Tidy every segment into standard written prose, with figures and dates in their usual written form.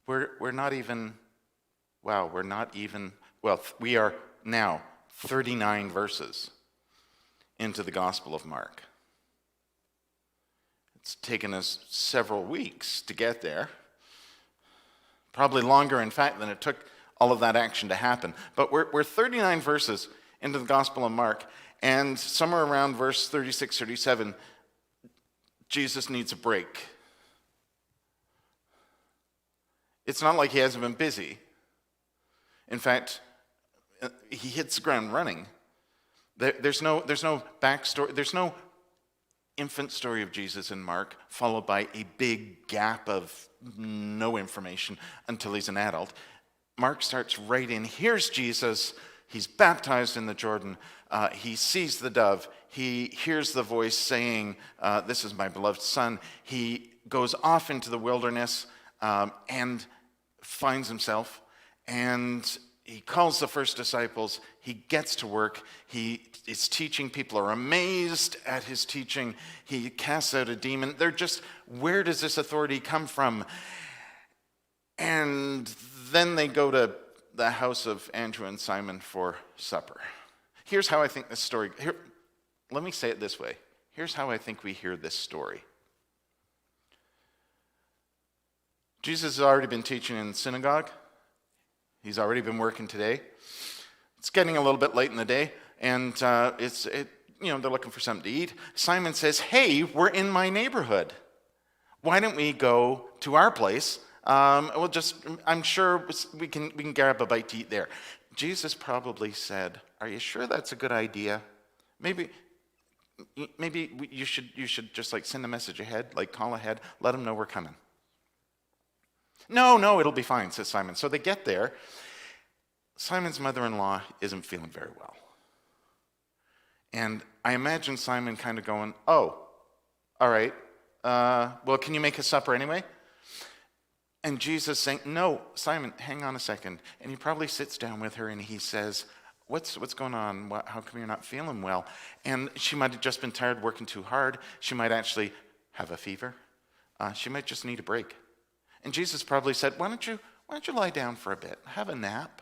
We're not even, wow, we're not even, well, we are now 39 verses into the Gospel of Mark. It's taken us several weeks to get there. Probably longer, in fact, than it took all of that action to happen. But we're 39 verses into the Gospel of Mark, and somewhere around verse 36, 37, Jesus needs a break. It's not like he hasn't been busy. In fact, he hits the ground running. There's no backstory. There's no infant story of Jesus in Mark, followed by a big gap of no information until he's an adult. Mark starts right in. Here's Jesus. He's baptized in the Jordan. He sees the dove. He hears the voice saying, "This is my beloved son." He goes off into the wilderness and finds himself, and he calls the first disciples. He gets to work. He is teaching. People are amazed at his teaching. He casts out a demon. They're just, where does this authority come from? And then they go to the house of Andrew and Simon for supper. Here's how I think this story, let me say it this way. Here's how I think we hear this story. Jesus has already been teaching in the synagogue. He's already been working today. It's getting a little bit late in the day, and they're looking for something to eat. Simon says, "Hey, we're in my neighborhood. Why don't we go to our place? I'm sure we can grab a bite to eat there." Jesus probably said, "Are you sure that's a good idea? Maybe you should just like send a message ahead, like call ahead, let them know we're coming." No, it'll be fine, says Simon. So they get there. Simon's mother-in-law isn't feeling very well. And I imagine Simon kind of going, "Oh, all right. Well, can you make a supper anyway?" And Jesus saying, "No, Simon, hang on a second." And he probably sits down with her and he says, What's going on? How come you're not feeling well? And she might have just been tired working too hard. She might actually have a fever. She might just need a break. And Jesus probably said, why don't you lie down for a bit, have a nap?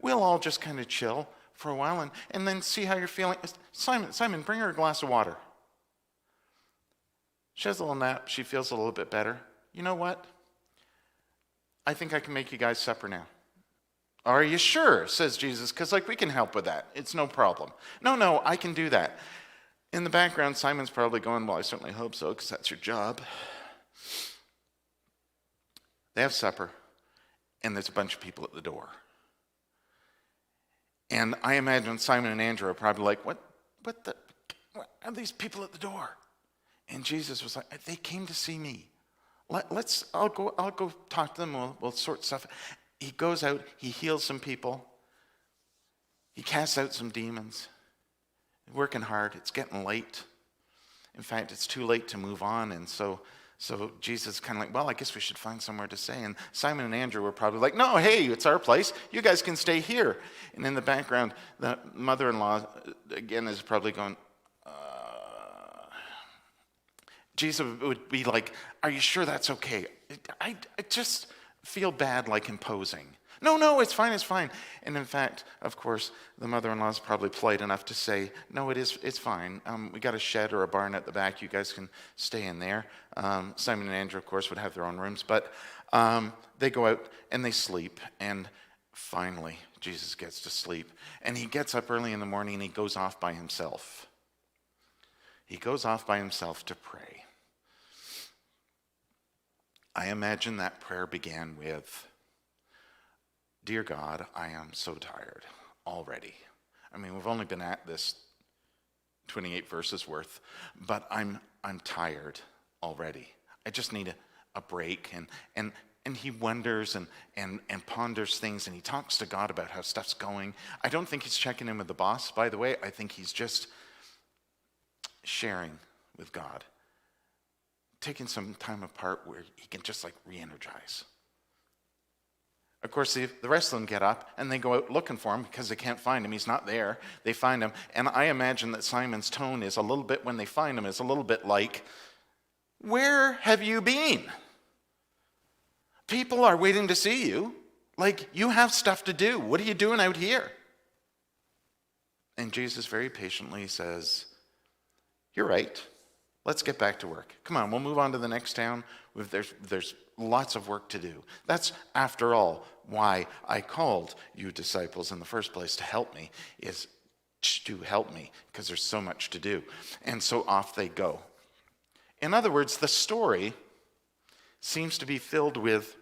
We'll all just kind of chill for a while and then see how you're feeling. Simon, bring her a glass of water. She has a little nap. She feels a little bit better. You know what? I think I can make you guys supper now. "Are you sure?" says Jesus, "because we can help with that. It's no problem." No, I can do that. In the background, Simon's probably going, "Well, I certainly hope so, because that's your job." They have supper, and there's a bunch of people at the door. And I imagine Simon and Andrew are probably like, what are these people at the door? And Jesus was like, "They came to see me. I'll go talk to them. We'll sort stuff." He goes out, he heals some people. He casts out some demons. Working hard. It's getting late. In fact, it's too late to move on, and so Jesus is kind of like, "Well, I guess we should find somewhere to stay." And Simon and Andrew were probably like, "No, hey, it's our place. You guys can stay here." And in the background, the mother-in-law, again, is probably going, Jesus would be like, "Are you sure that's okay? I just feel bad like imposing." No, it's fine. And in fact, of course, the mother-in-law is probably polite enough to say, "No, it's fine. We got a shed or a barn at the back. You guys can stay in there." Simon and Andrew, of course, would have their own rooms, but they go out and they sleep. And finally, Jesus gets to sleep. And he gets up early in the morning and he goes off by himself. He goes off by himself to pray. I imagine that prayer began with, "Dear God, I am so tired already." I mean, we've only been at this 28 verses worth, but I'm tired already. I just need a break. And he wonders and ponders things, and he talks to God about how stuff's going. I don't think he's checking in with the boss, by the way. I think he's just sharing with God, taking some time apart where he can just re-energize. Of course, the rest of them get up and they go out looking for him because they can't find him. He's not there. They find him. And I imagine that Simon's tone is a little bit, when they find him, is a little bit like, "Where have you been?" People are waiting to see you. Like, you have stuff to do. What are you doing out here? And Jesus very patiently says, you're right. Let's get back to work. Come on, we'll move on to the next town. There's lots of work to do. That's, after all, why I called you disciples in the first place, to help me, is to help me, because there's so much to do. And so off they go. In other words, the story seems to be filled with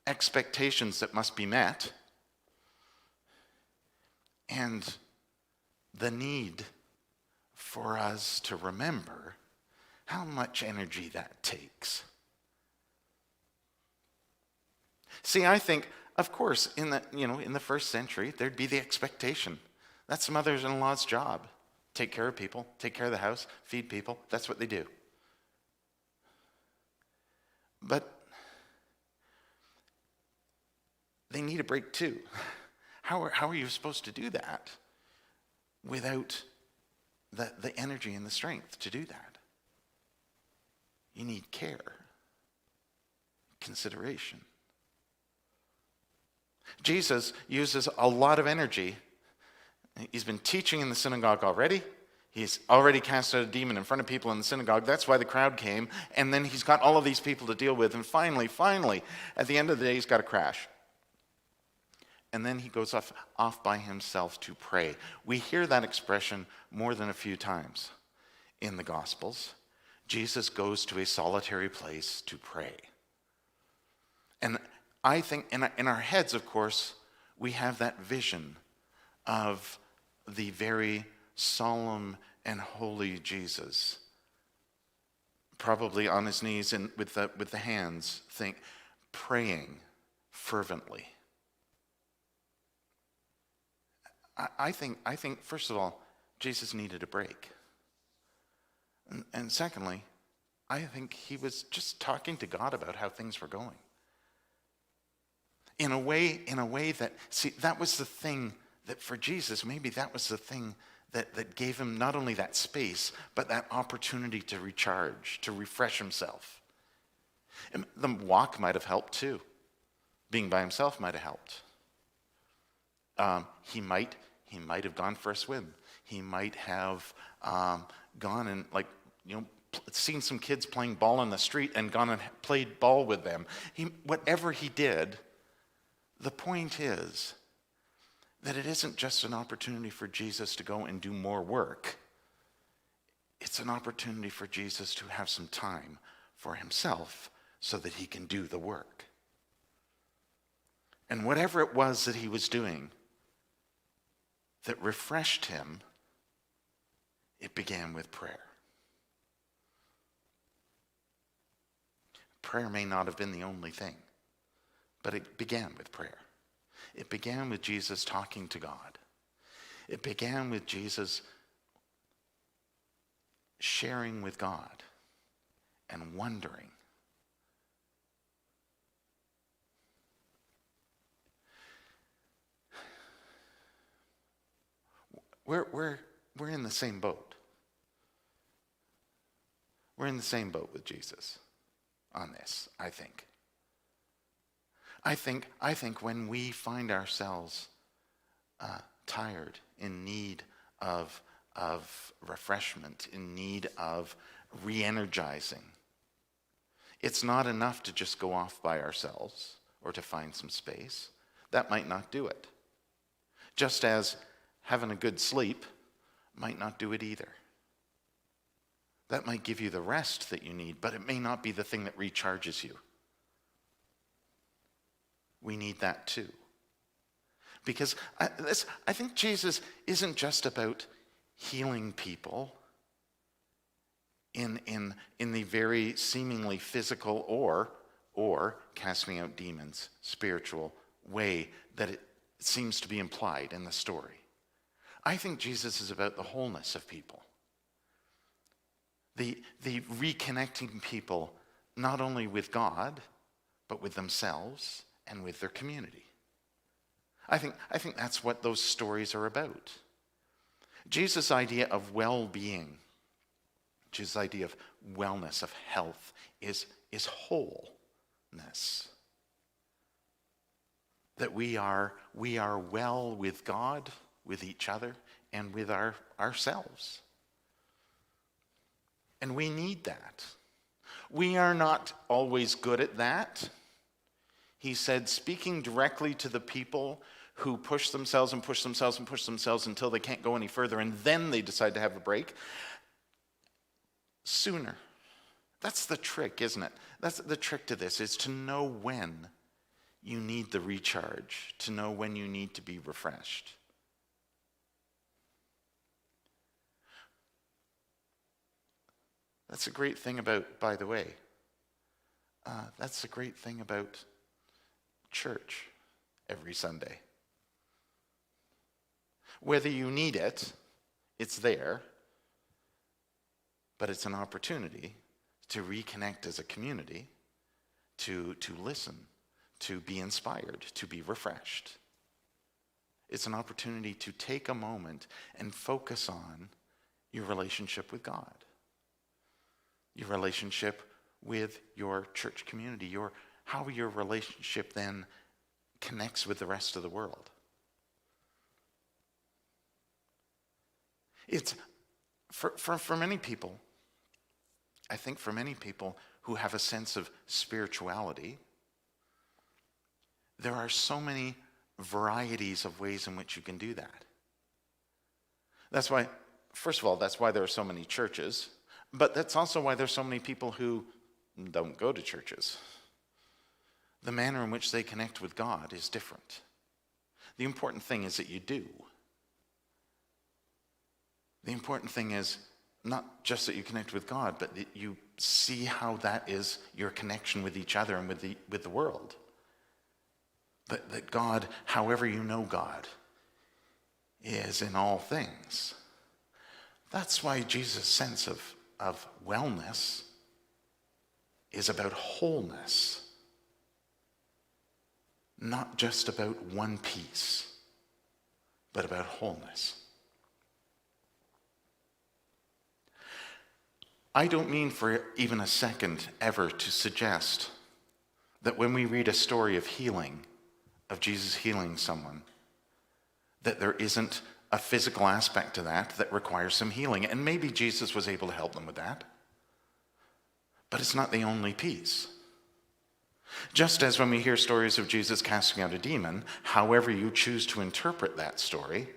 expectations that must be met and the need for us to remember how much energy that takes. See, I think, of course, in the first century, there'd be the expectation. That's the mother-in-law's job. Take care of people, take care of the house, feed people. That's what they do. But they need a break too. How are you supposed to do that without the energy and the strength to do that? You need care, consideration. Jesus uses a lot of energy. He's been teaching in the synagogue already. He's already cast out a demon in front of people in the synagogue. That's why the crowd came. And then he's got all of these people to deal with. And finally, at the end of the day, he's got to crash. And then he goes off by himself to pray. We hear that expression more than a few times in the Gospels. Jesus goes to a solitary place to pray. And I think in our heads, of course, we have that vision of the very solemn and holy Jesus, probably on his knees and with the hands, praying fervently. I think first of all, Jesus needed a break. And secondly, I think he was just talking to God about how things were going. In a way that, see, that was the thing that for Jesus, maybe that was the thing that gave him not only that space, but that opportunity to recharge, to refresh himself. And the walk might have helped too. Being by himself might have helped. He might have gone for a swim. He might have gone and seen some kids playing ball on the street and gone and played ball with them. Whatever he did, the point is that it isn't just an opportunity for Jesus to go and do more work. It's an opportunity for Jesus to have some time for himself so that he can do the work. And whatever it was that he was doing that refreshed him, it began with prayer. Prayer may not have been the only thing, but it began with prayer. It began with Jesus talking to God. It began with Jesus sharing with God and wondering. We're in the same boat. We're in the same boat with Jesus on this, I think. I think when we find ourselves tired, in need of refreshment, in need of re-energizing, it's not enough to just go off by ourselves or to find some space. That might not do it. Just as having a good sleep might not do it either. That might give you the rest that you need, but it may not be the thing that recharges you. We need that too. Because I think Jesus isn't just about healing people in the very seemingly physical or casting out demons, spiritual way that it seems to be implied in the story. I think Jesus is about the wholeness of people. The reconnecting people not only with God, but with themselves and with their community. I think that's what those stories are about. Jesus' idea of well-being, Jesus' idea of wellness, of health, is wholeness. that we are well with God, with each other, and with ourselves. And we need that. We are not always good at that. He said, speaking directly to the people who push themselves and push themselves and push themselves until they can't go any further, and then they decide to have a break, sooner. That's the trick, isn't it? That's the trick to this, is to know when you need the recharge, to know when you need to be refreshed. That's a great thing about, by the way, that's the great thing about church every Sunday. Whether you need it, it's there, but it's an opportunity to reconnect as a community, to listen, to be inspired, to be refreshed. It's an opportunity to take a moment and focus on your relationship with God, your relationship with your church community, how your relationship then connects with the rest of the world. It's for many people, I think for many people who have a sense of spirituality, there are so many varieties of ways in which you can do that. That's why, first of all, that's why there are so many churches, but that's also why there's so many people who don't go to churches. The manner in which they connect with God is different. The important thing is that you do. The important thing is not just that you connect with God, but that you see how that is your connection with each other and with the world. That God, however you know God, is in all things. That's why Jesus' sense of wellness is about wholeness, not just about one piece, but about wholeness. I don't mean for even a second ever to suggest that when we read a story of healing, of Jesus healing someone, that there isn't a physical aspect to that requires some healing. And maybe Jesus was able to help them with that. But it's not the only piece. Just as when we hear stories of Jesus casting out a demon, however you choose to interpret that story,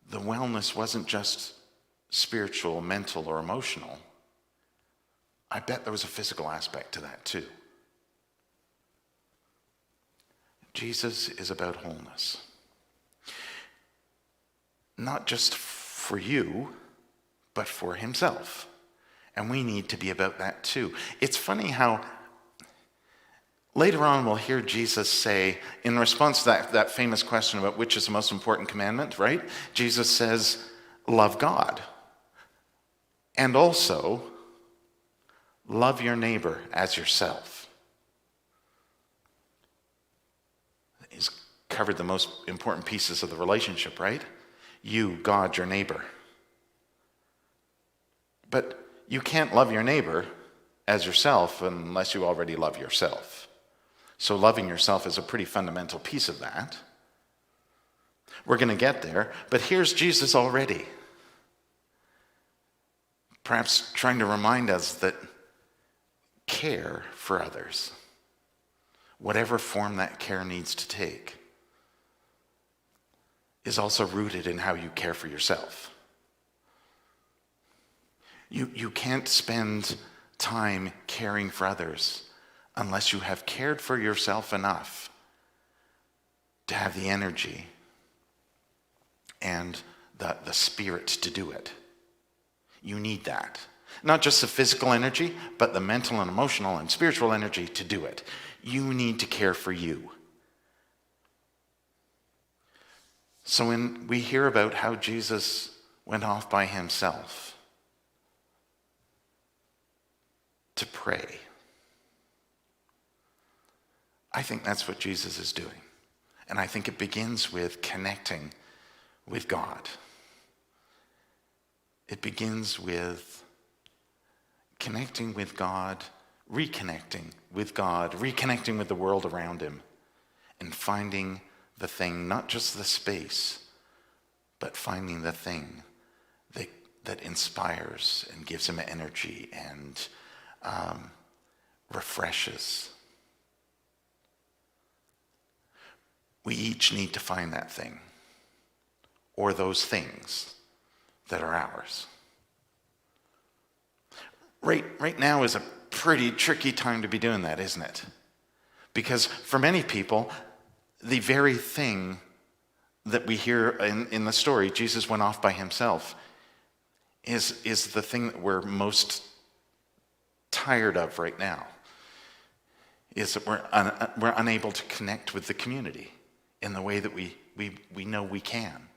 the wellness wasn't just spiritual, mental, or emotional. I bet there was a physical aspect to that too. Jesus is about wholeness. Not just for you, but for himself. And we need to be about that too. It's funny how later on we'll hear Jesus say, in response to that famous question about which is the most important commandment, right? Jesus says, love God. And also, love your neighbor as yourself. He's covered the most important pieces of the relationship, right? You, God, your neighbor. But you can't love your neighbor as yourself unless you already love yourself. So loving yourself is a pretty fundamental piece of that. We're going to get there, but here's Jesus already. Perhaps trying to remind us that care for others, whatever form that care needs to take, is also rooted in how you care for yourself. You can't spend time caring for others unless you have cared for yourself enough to have the energy and the spirit to do it. You need that. Not just the physical energy, but the mental and emotional and spiritual energy to do it. You need to care for you. So when we hear about how Jesus went off by himself to pray, I think that's what Jesus is doing. And I think it begins with connecting with God. It begins with connecting with God reconnecting with God, reconnecting with the world around him, and finding the thing, not just the space, but finding the thing that inspires and gives him energy and refreshes. We each need to find that thing, or those things that are ours. Right now is a pretty tricky time to be doing that, isn't it? Because for many people, the very thing that we hear in the story, Jesus went off by himself, is the thing that we're most tired of right now. Is that we're unable to connect with the community in the way that we know we can.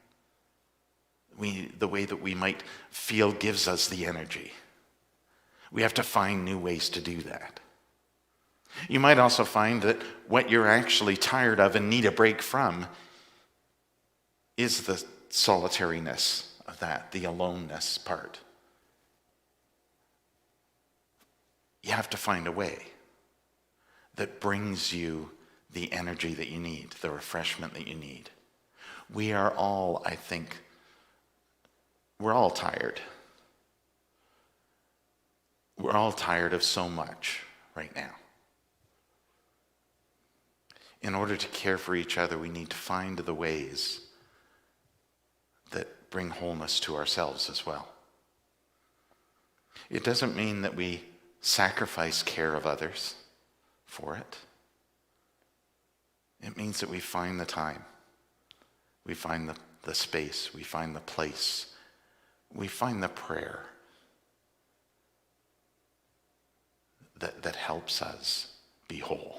The way that we might feel gives us the energy. We have to find new ways to do that. You might also find that what you're actually tired of and need a break from is the solitariness of that, the aloneness part. You have to find a way that brings you the energy that you need, the refreshment that you need. We are all, I think, we're all tired. We're all tired of so much right now. In order to care for each other, we need to find the ways that bring wholeness to ourselves as well. It doesn't mean that we sacrifice care of others for it. It means that we find the time, we find the space, we find the place, we find the prayer that helps us be whole.